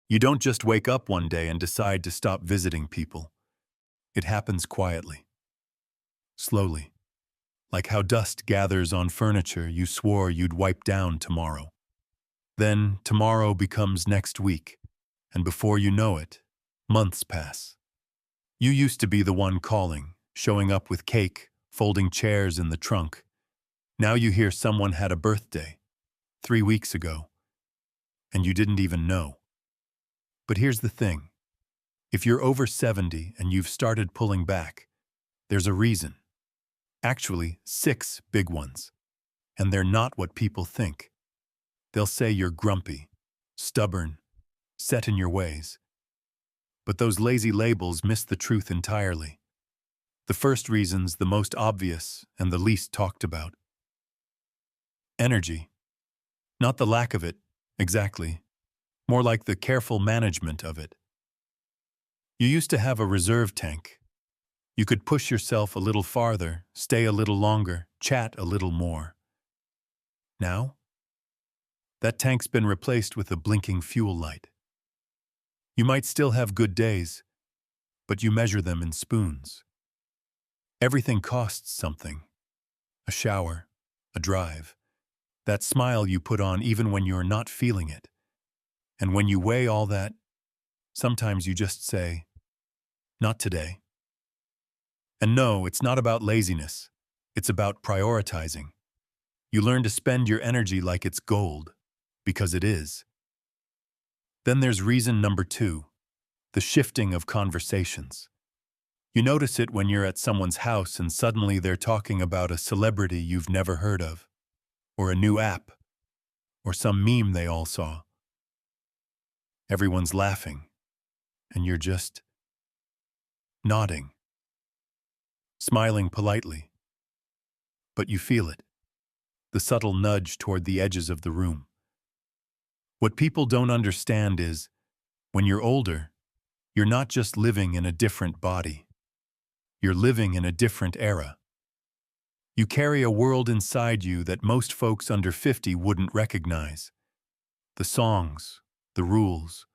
You don't just wake up one day and decide to stop visiting people. It happens quietly, slowly, like how dust gathers on furniture you swore you'd wipe down tomorrow. Then tomorrow becomes next week, and before you know it, months pass. You used to be the one calling, showing up with cake, folding chairs in the trunk. Now you hear someone had a birthday, 3 weeks ago, and you didn't even know. But here's the thing. If you're over 70 and you've started pulling back, there's a reason. Actually, 6 big ones. And they're not what people think. They'll say you're grumpy, stubborn, set in your ways. But those lazy labels miss the truth entirely. The first reason's the most obvious and the least talked about. Energy. Not the lack of it, exactly. More like the careful management of it. You used to have a reserve tank. You could push yourself a little farther, stay a little longer, chat a little more. Now? That tank's been replaced with a blinking fuel light. You might still have good days, but you measure them in spoons. Everything costs something. A shower, a drive, that smile you put on even when you're not feeling it. And when you weigh all that, sometimes you just say, not today. And no, it's not about laziness. It's about prioritizing. You learn to spend your energy like it's gold, because it is. Then there's reason number 2, the shifting of conversations. You notice it when you're at someone's house and suddenly they're talking about a celebrity you've never heard of, or a new app, or some meme they all saw. Everyone's laughing, and you're just nodding, smiling politely. But you feel it, the subtle nudge toward the edges of the room. What people don't understand is, when you're older, you're not just living in a different body. You're living in a different era. You carry a world inside you that most folks under 50 wouldn't recognize. The songs, the rules,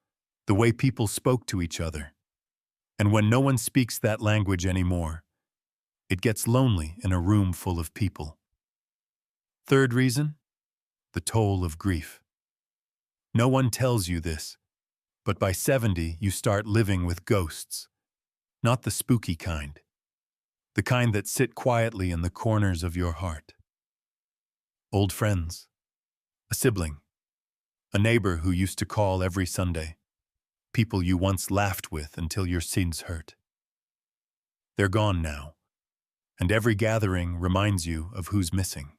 the way people spoke to each other. And when no one speaks that language anymore, it gets lonely in a room full of people. Third reason, the toll of grief. No one tells you this, but by 70 you start living with ghosts. Not the spooky kind. The kind that sit quietly in the corners of your heart. Old friends, a sibling, a neighbor who used to call every Sunday, people you once laughed with until your sins hurt. They're gone now, and every gathering reminds you of who's missing.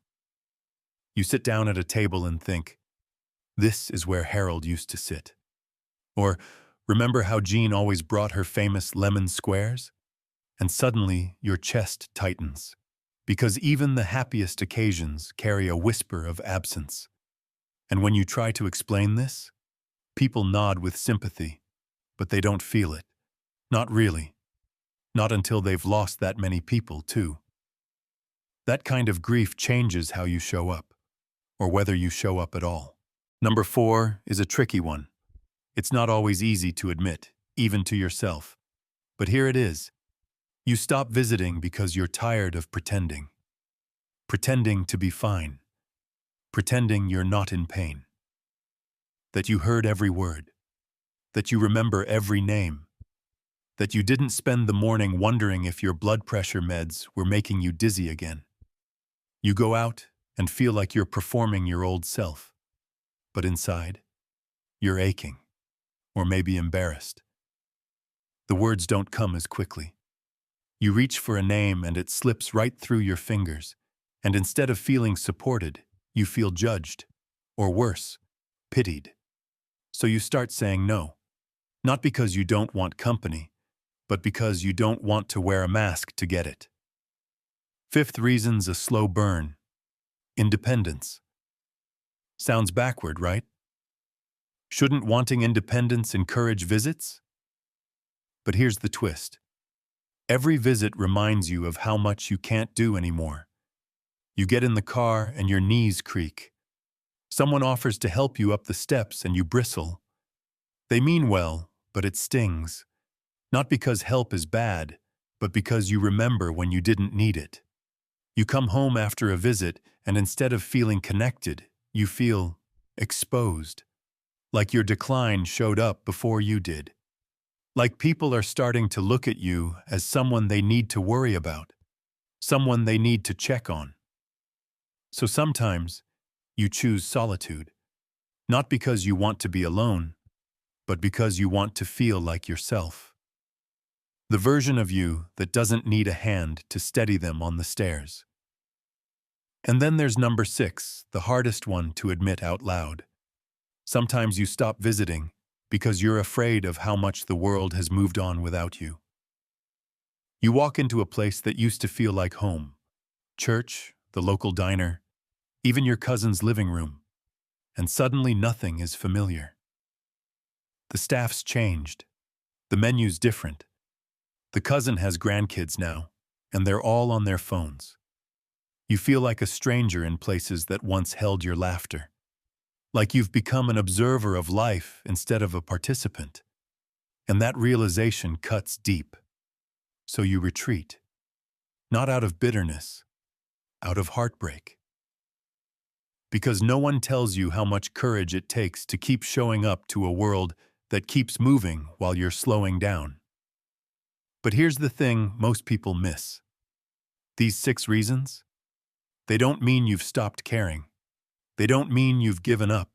You sit down at a table and think, this is where Harold used to sit. Or, remember how Jean always brought her famous lemon squares? And suddenly your chest tightens, because even the happiest occasions carry a whisper of absence. And when you try to explain this, people nod with sympathy, but they don't feel it. Not really. Not until they've lost that many people, too. That kind of grief changes how you show up, or whether you show up at all. Number 4 is a tricky one. It's not always easy to admit, even to yourself. But here it is. You stop visiting because you're tired of pretending. Pretending to be fine. Pretending you're not in pain. That you heard every word. That you remember every name. That you didn't spend the morning wondering if your blood pressure meds were making you dizzy again. You go out and feel like you're performing your old self. But inside, you're aching. Or maybe embarrassed. The words don't come as quickly. You reach for a name and it slips right through your fingers, and instead of feeling supported, you feel judged, or worse, pitied. So you start saying no, not because you don't want company, but because you don't want to wear a mask to get it. Fifth reason's a slow burn. Independence. Sounds backward, right? Shouldn't wanting independence encourage visits? But here's the twist. Every visit reminds you of how much you can't do anymore. You get in the car and your knees creak. Someone offers to help you up the steps and you bristle. They mean well, but it stings. Not because help is bad, but because you remember when you didn't need it. You come home after a visit, and instead of feeling connected, you feel exposed. Like your decline showed up before you did. Like people are starting to look at you as someone they need to worry about, someone they need to check on. So sometimes, you choose solitude, not because you want to be alone, but because you want to feel like yourself. The version of you that doesn't need a hand to steady them on the stairs. And then there's number 6, the hardest one to admit out loud. Sometimes you stop visiting because you're afraid of how much the world has moved on without you. You walk into a place that used to feel like home. Church, the local diner, even your cousin's living room. And suddenly nothing is familiar. The staff's changed. The menu's different. The cousin has grandkids now, and they're all on their phones. You feel like a stranger in places that once held your laughter. Like you've become an observer of life instead of a participant. And that realization cuts deep. So you retreat. Not out of bitterness, out of heartbreak. Because no one tells you how much courage it takes to keep showing up to a world that keeps moving while you're slowing down. But here's the thing most people miss. These 6 reasons, they don't mean you've stopped caring. They don't mean you've given up.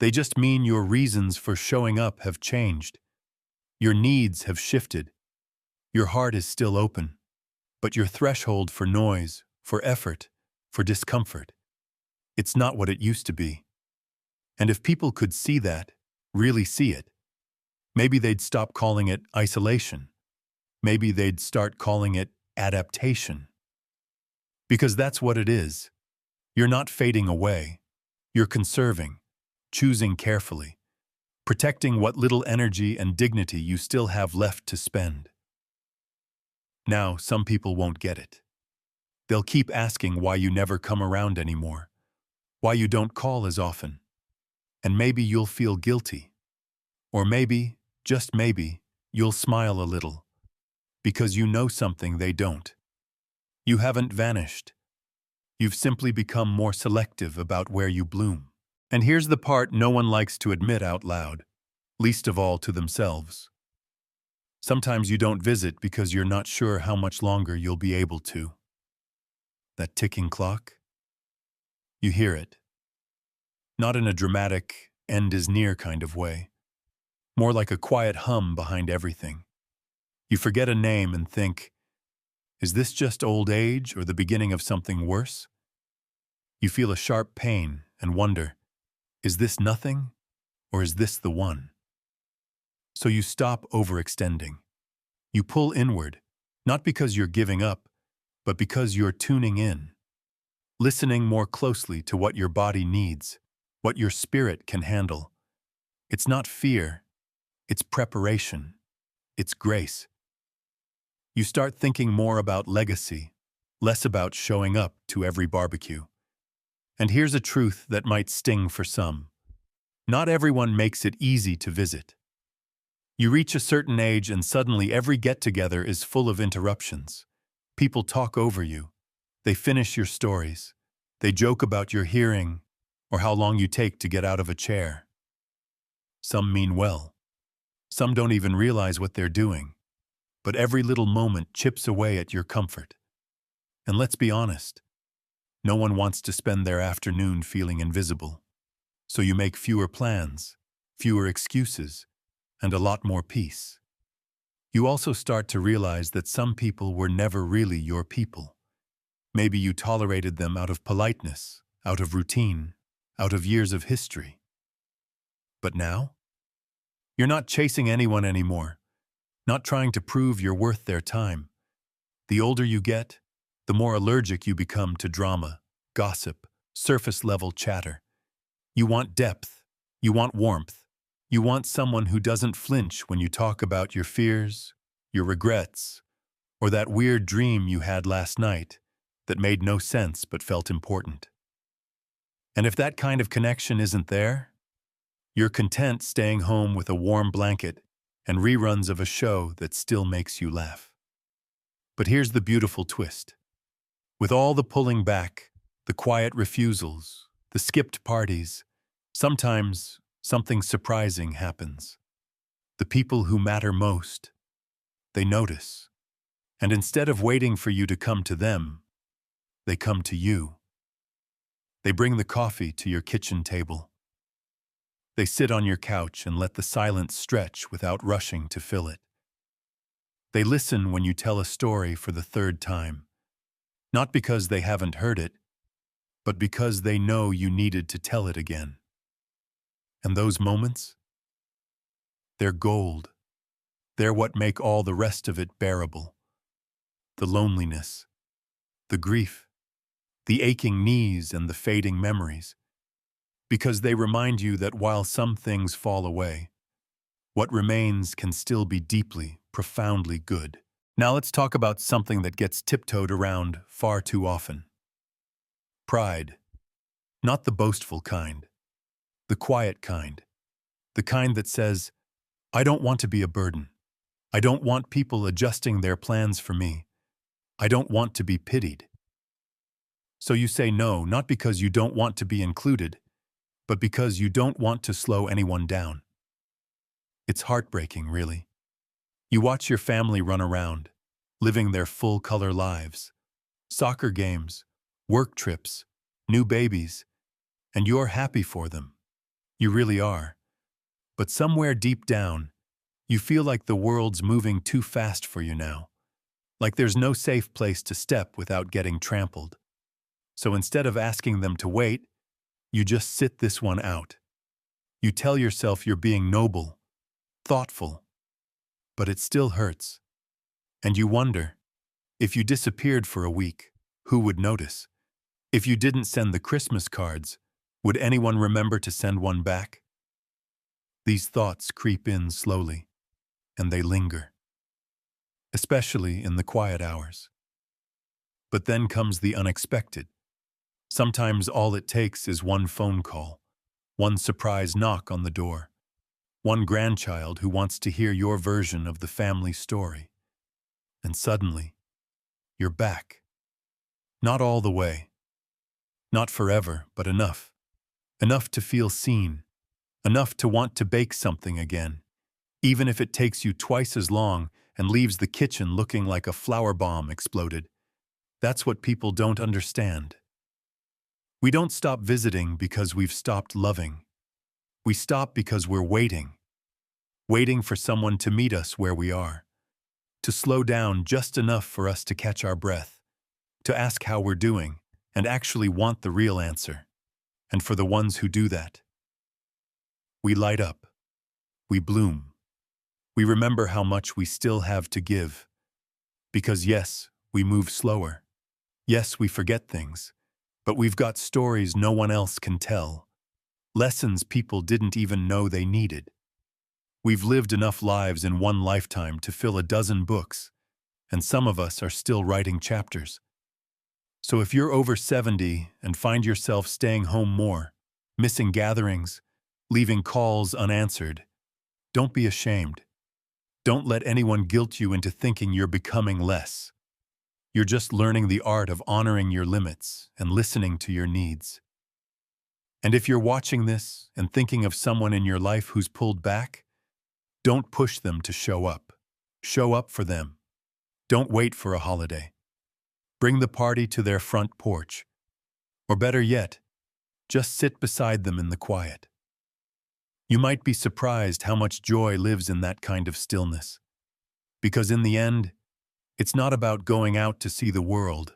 They just mean your reasons for showing up have changed. Your needs have shifted. Your heart is still open, but your threshold for noise, for effort, for discomfort, it's not what it used to be. And if people could see that, really see it, maybe they'd stop calling it isolation. Maybe they'd start calling it adaptation. Because that's what it is. You're not fading away. You're conserving, choosing carefully, protecting what little energy and dignity you still have left to spend. Now, some people won't get it. They'll keep asking why you never come around anymore, why you don't call as often. And maybe you'll feel guilty. Or maybe, just maybe, you'll smile a little, because you know something they don't. You haven't vanished. You've simply become more selective about where you bloom. And here's the part no one likes to admit out loud, least of all to themselves. Sometimes you don't visit because you're not sure how much longer you'll be able to. That ticking clock? You hear it. Not in a dramatic, end is near kind of way. More like a quiet hum behind everything. You forget a name and think, is this just old age or the beginning of something worse? You feel a sharp pain and wonder, is this nothing or is this the one? So you stop overextending. You pull inward, not because you're giving up, but because you're tuning in, listening more closely to what your body needs, what your spirit can handle. It's not fear, it's preparation, it's grace. You start thinking more about legacy, less about showing up to every barbecue. And here's a truth that might sting for some. Not everyone makes it easy to visit. You reach a certain age and suddenly every get-together is full of interruptions. People talk over you. They finish your stories. They joke about your hearing or how long you take to get out of a chair. Some mean well. Some don't even realize what they're doing. But every little moment chips away at your comfort. And let's be honest, no one wants to spend their afternoon feeling invisible. So you make fewer plans, fewer excuses, and a lot more peace. You also start to realize that some people were never really your people. Maybe you tolerated them out of politeness, out of routine, out of years of history. But now? You're not chasing anyone anymore. Not trying to prove you're worth their time. The older you get, the more allergic you become to drama, gossip, surface-level chatter. You want depth. You want warmth. You want someone who doesn't flinch when you talk about your fears, your regrets, or that weird dream you had last night that made no sense but felt important. And if that kind of connection isn't there, You're content staying home with a warm blanket and reruns of a show that still makes you laugh. But here's the beautiful twist. With all the pulling back, the quiet refusals, the skipped parties, sometimes something surprising happens. The people who matter most, they notice. And instead of waiting for you to come to them, they come to you. They bring the coffee to your kitchen table. They sit on your couch and let the silence stretch without rushing to fill it. They listen when you tell a story for the third time, not because they haven't heard it, but because they know you needed to tell it again. And those moments? They're gold. They're what make all the rest of it bearable. The loneliness, the grief, the aching knees and the fading memories. Because they remind you that while some things fall away, what remains can still be deeply, profoundly good. Now let's talk about something that gets tiptoed around far too often. Pride. Not the boastful kind. The quiet kind. The kind that says, I don't want to be a burden. I don't want people adjusting their plans for me. I don't want to be pitied. So you say no, not because you don't want to be included, but because you don't want to slow anyone down. It's heartbreaking, really. You watch your family run around, living their full-color lives. Soccer games, work trips, new babies, and you're happy for them. You really are. But somewhere deep down, you feel like the world's moving too fast for you now. Like there's no safe place to step without getting trampled. So instead of asking them to wait, you just sit this one out. You tell yourself you're being noble, thoughtful, but it still hurts. And you wonder, if you disappeared for a week, who would notice? If you didn't send the Christmas cards, would anyone remember to send one back? These thoughts creep in slowly, and they linger, especially in the quiet hours. But then comes the unexpected. Sometimes all it takes is one phone call, one surprise knock on the door, one grandchild who wants to hear your version of the family story. And suddenly, you're back. Not all the way. Not forever, but enough. Enough to feel seen. Enough to want to bake something again, even if it takes you twice as long and leaves the kitchen looking like a flower bomb exploded. That's what people don't understand. We don't stop visiting because we've stopped loving. We stop because we're waiting for someone to meet us where we are, to slow down just enough for us to catch our breath, to ask how we're doing, and actually want the real answer. And for the ones who do that, we light up. We bloom. We remember how much we still have to give. Because yes, we move slower. Yes, we forget things. But we've got stories no one else can tell. Lessons people didn't even know they needed. We've lived enough lives in one lifetime to fill a dozen books, and some of us are still writing chapters. So if you're over 70 and find yourself staying home more, missing gatherings, leaving calls unanswered, don't be ashamed. Don't let anyone guilt you into thinking you're becoming less. You're just learning the art of honoring your limits and listening to your needs. And if you're watching this and thinking of someone in your life who's pulled back, don't push them to show up. Show up for them. Don't wait for a holiday. Bring the party to their front porch. Or better yet, just sit beside them in the quiet. You might be surprised how much joy lives in that kind of stillness. Because in the end, it's not about going out to see the world.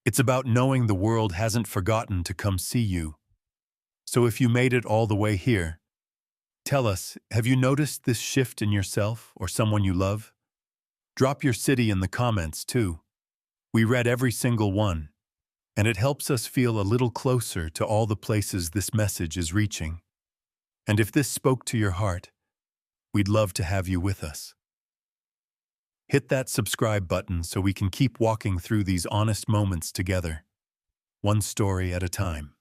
It's about knowing the world hasn't forgotten to come see you. So if you made it all the way here, tell us, have you noticed this shift in yourself or someone you love? Drop your city in the comments, too. We read every single one, and it helps us feel a little closer to all the places this message is reaching. And if this spoke to your heart, we'd love to have you with us. Hit that subscribe button so we can keep walking through these honest moments together, one story at a time.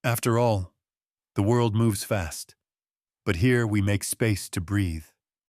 After all, The world moves fast, but here we make space to breathe.